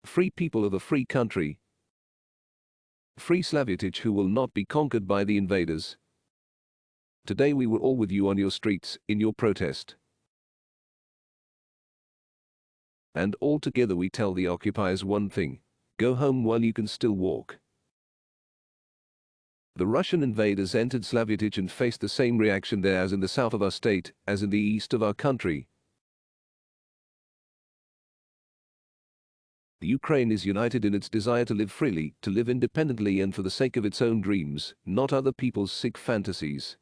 Free people of a free country. Free Slavyatich who will not be conquered by the invaders. Today we were all with you on your streets, in your protest. And all together we tell the occupiers one thing: go home while you can still walk. The Russian invaders entered Slavyatich and faced the same reaction there as in the south of our state, as in the east of our country. Ukraine is united in its desire to live freely, to live independently and for the sake of its own dreams, not other people's sick fantasies.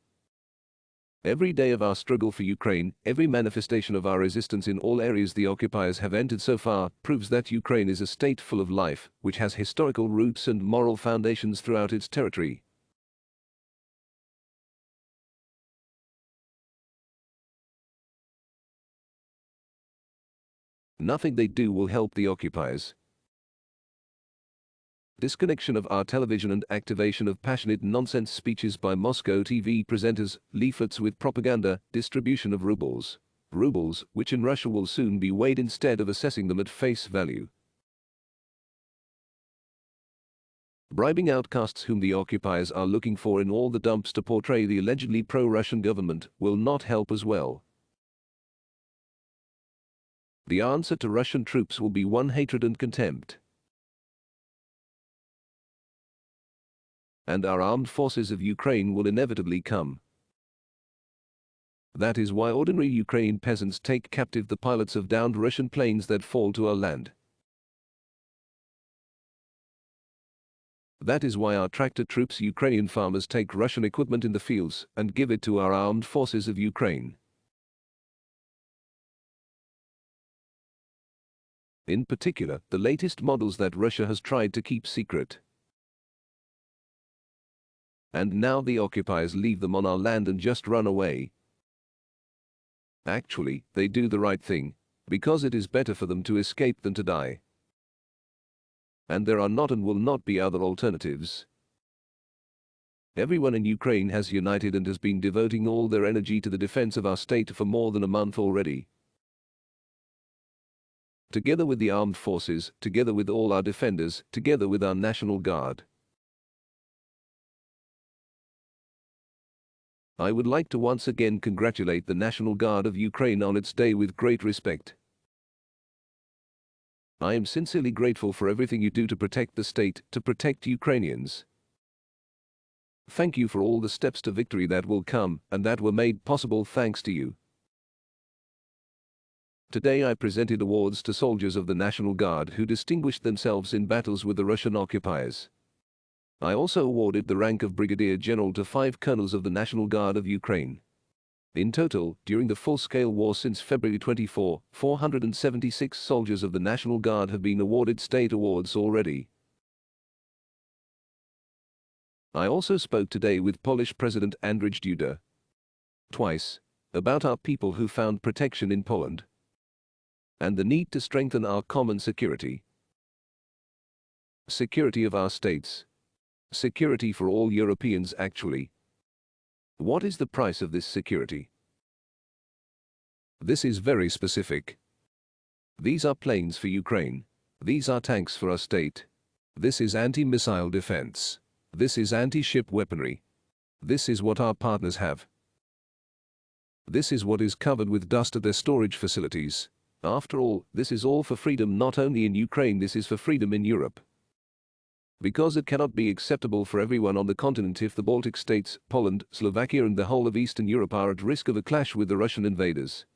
Every day of our struggle for Ukraine, every manifestation of our resistance in all areas the occupiers have entered so far, proves that Ukraine is a state full of life, which has historical roots and moral foundations throughout its territory. Nothing they do will help the occupiers. Disconnection of our television and activation of passionate nonsense speeches by Moscow TV presenters, leaflets with propaganda, distribution of rubles. Rubles, which in Russia will soon be weighed instead of assessing them at face value. Bribing outcasts whom the occupiers are looking for in all the dumps to portray the allegedly pro-Russian government will not help as well. The answer to Russian troops will be one hatred and contempt. And our armed forces of Ukraine will inevitably come. That is why ordinary Ukrainian peasants take captive the pilots of downed Russian planes that fall to our land. That is why our tractor troops Ukrainian farmers take Russian equipment in the fields and give it to our armed forces of Ukraine. In particular, the latest models that Russia has tried to keep secret. And now the occupiers leave them on our land and just run away. Actually, they do the right thing, because it is better for them to escape than to die. And there are not and will not be other alternatives. Everyone in Ukraine has united and has been devoting all their energy to the defense of our state for more than a month already. Together with the armed forces, together with all our defenders, together with our National Guard. I would like to once again congratulate the National Guard of Ukraine on its day with great respect. I am sincerely grateful for everything you do to protect the state, to protect Ukrainians. Thank you for all the steps to victory that will come, and that were made possible thanks to you. Today I presented awards to soldiers of the National Guard who distinguished themselves in battles with the Russian occupiers. I also awarded the rank of Brigadier General to 5 colonels of the National Guard of Ukraine. In total, during the full-scale war since February 24, 476 soldiers of the National Guard have been awarded state awards already. I also spoke today with Polish President Andrzej Duda. Twice. About our people who found protection in Poland. And the need to strengthen our common security. Security of our states. Security for all Europeans actually. What is the price of this security? This is very specific. These are planes for Ukraine. These are tanks for our state. This is anti-missile defense. This is anti-ship weaponry. This is what our partners have. This is what is covered with dust at their storage facilities. After all, this is all for freedom not only in Ukraine, this is for freedom in Europe. Because it cannot be acceptable for everyone on the continent if the Baltic states, Poland, Slovakia and the whole of Eastern Europe are at risk of a clash with the Russian invaders.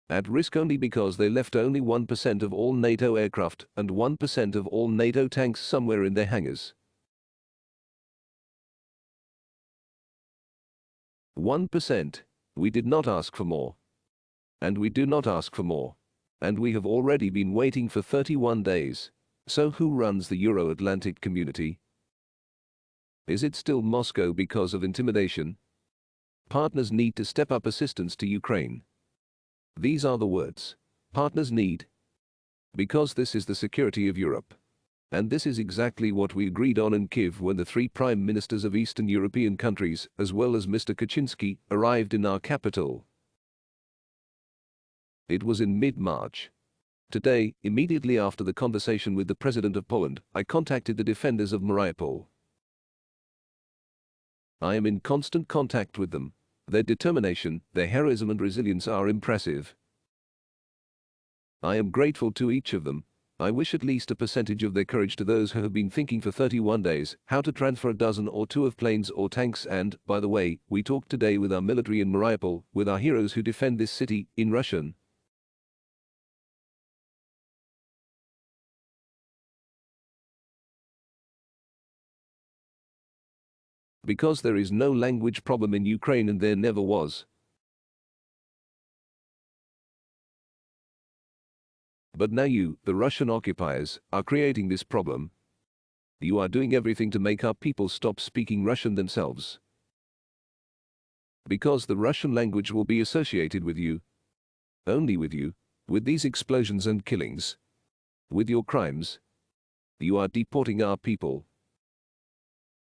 At risk only because they left only 1% of all NATO aircraft and 1% of all NATO tanks somewhere in their hangars. 1%. We did not ask for more. And we do not ask for more. And we have already been waiting for 31 days. So who runs the Euro-Atlantic community? Is it still Moscow because of intimidation? Partners need to step up assistance to Ukraine. These are the words. Partners need. Because this is the security of Europe. And this is exactly what we agreed on in Kiev when the 3 prime ministers of Eastern European countries, as well as Mr. Kaczynski, arrived in our capital. It was in mid-March. Today, immediately after the conversation with the President of Poland, I contacted the defenders of Mariupol. I am in constant contact with them. Their determination, their heroism and resilience are impressive. I am grateful to each of them. I wish at least a percentage of their courage to those who have been thinking for 31 days how to transfer a dozen or two of planes or tanks. And, by the way, we talked today with our military in Mariupol, with our heroes who defend this city, in Russian. Because there is no language problem in Ukraine and there never was. But now you, the Russian occupiers, are creating this problem. You are doing everything to make our people stop speaking Russian themselves. Because the Russian language will be associated with you. Only with you. With these explosions and killings. With your crimes. You are deporting our people.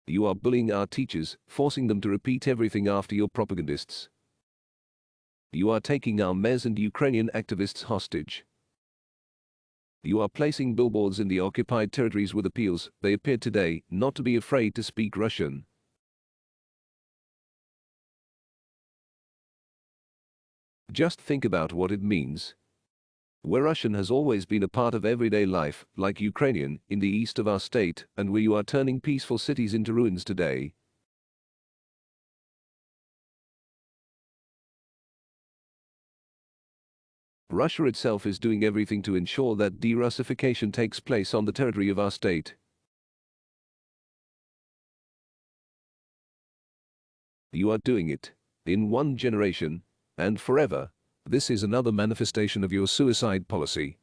You are bullying our teachers, forcing them to repeat everything after your propagandists. You are taking our mayors and Ukrainian activists hostage. You are placing billboards in the occupied territories with appeals, they appeared today, not to be afraid to speak Russian. Just think about what it means. Where Russian has always been a part of everyday life, like Ukrainian, in the east of our state, and where you are turning peaceful cities into ruins today. Russia itself is doing everything to ensure that de-Russification takes place on the territory of our state. You are doing it. In one generation. And forever. This is another manifestation of your suicide policy.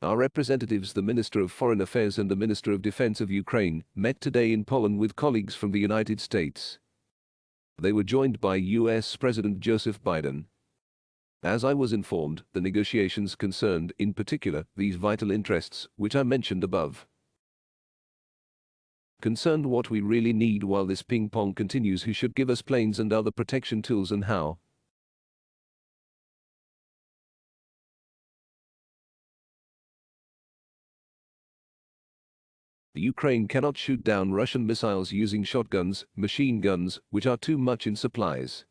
Our representatives, the Minister of Foreign Affairs and the Minister of Defense of Ukraine, met today in Poland with colleagues from the United States. They were joined by US President Joseph Biden. As I was informed, the negotiations concerned, in particular, these vital interests, which I mentioned above. Concerned what we really need while this ping-pong continues, who should give us planes and other protection tools and how. Ukraine cannot shoot down Russian missiles using shotguns, machine guns, which are too much in supplies.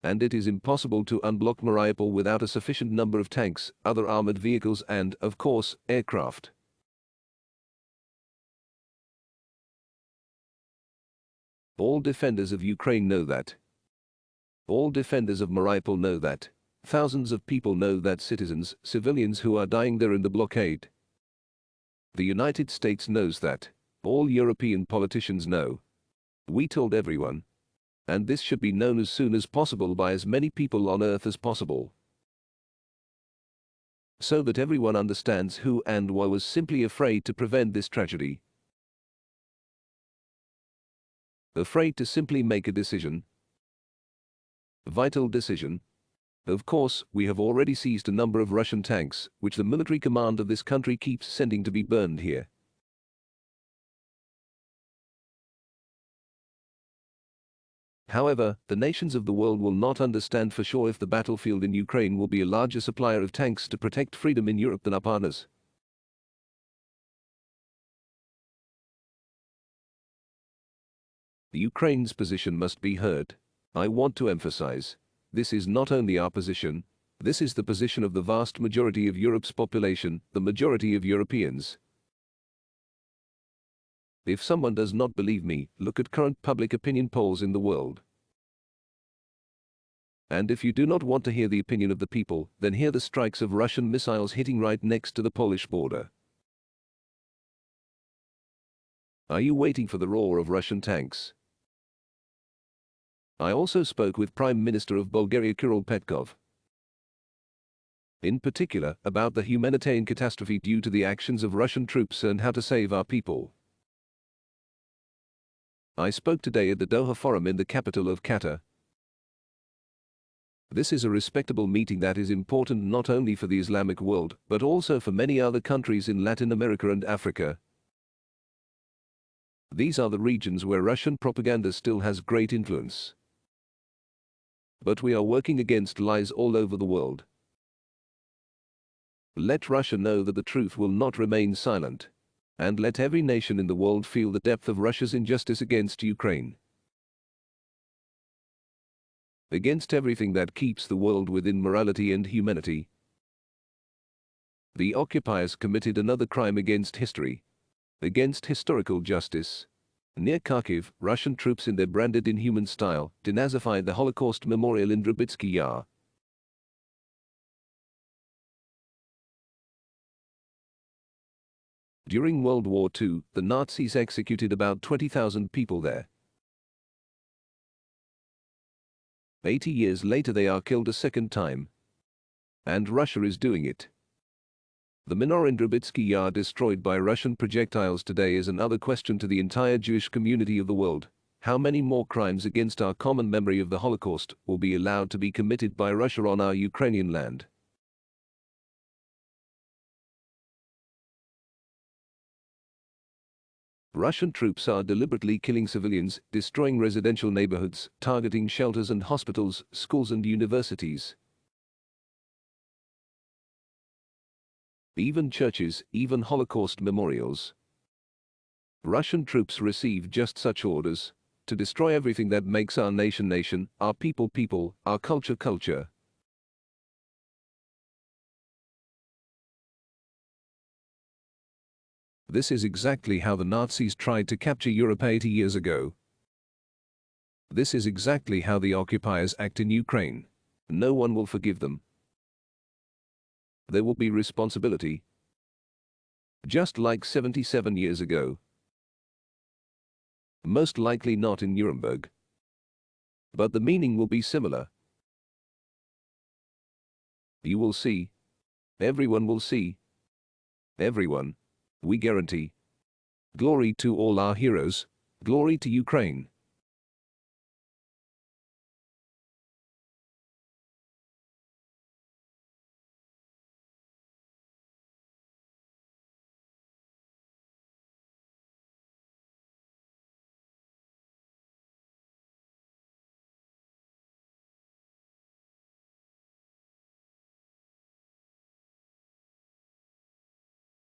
And it is impossible to unblock Mariupol without a sufficient number of tanks, other armored vehicles and, of course, aircraft. All defenders of Ukraine know that. All defenders of Mariupol know that. Thousands of people know that, citizens, civilians who are dying there in the blockade. The United States knows that. All European politicians know. We told everyone. And this should be known as soon as possible by as many people on Earth as possible. So that everyone understands who and why was simply afraid to prevent this tragedy. Afraid to simply make a decision. Vital decision. Of course, we have already seized a number of Russian tanks, which the military command of this country keeps sending to be burned here. However, the nations of the world will not understand for sure if the battlefield in Ukraine will be a larger supplier of tanks to protect freedom in Europe than our partners. The Ukraine's position must be heard. I want to emphasize. This is not only our position, this is the position of the vast majority of Europe's population, the majority of Europeans. If someone does not believe me, look at current public opinion polls in the world. And if you do not want to hear the opinion of the people, then hear the strikes of Russian missiles hitting right next to the Polish border. Are you waiting for the roar of Russian tanks? I also spoke with Prime Minister of Bulgaria Kirill Petkov. In particular, about the humanitarian catastrophe due to the actions of Russian troops and how to save our people. I spoke today at the Doha Forum in the capital of Qatar. This is a respectable meeting that is important not only for the Islamic world, but also for many other countries in Latin America and Africa. These are the regions where Russian propaganda still has great influence. But we are working against lies all over the world. Let Russia know that the truth will not remain silent. And let every nation in the world feel the depth of Russia's injustice against Ukraine. Against everything that keeps the world within morality and humanity. The occupiers committed another crime against history, against historical justice. Near Kharkiv, Russian troops in their branded inhuman style denazified the Holocaust memorial in Drubitsky Yar. During World War II, the Nazis executed about 20,000 people there. 80 years later they are killed a second time. And Russia is doing it. The menorah in Drubitsky Yar destroyed by Russian projectiles today is another question to the entire Jewish community of the world. How many more crimes against our common memory of the Holocaust will be allowed to be committed by Russia on our Ukrainian land? Russian troops are deliberately killing civilians, destroying residential neighborhoods, targeting shelters and hospitals, schools and universities. Even churches, even Holocaust memorials. Russian troops receive just such orders, to destroy everything that makes our nation nation, our people people, our culture culture. This is exactly how the Nazis tried to capture Europe 80 years ago. This is exactly how the occupiers act in Ukraine. No one will forgive them. There will be responsibility. Just like 77 years ago. Most likely not in Nuremberg. But the meaning will be similar. You will see. Everyone will see. Everyone. We guarantee. Glory to all our heroes. Glory to Ukraine.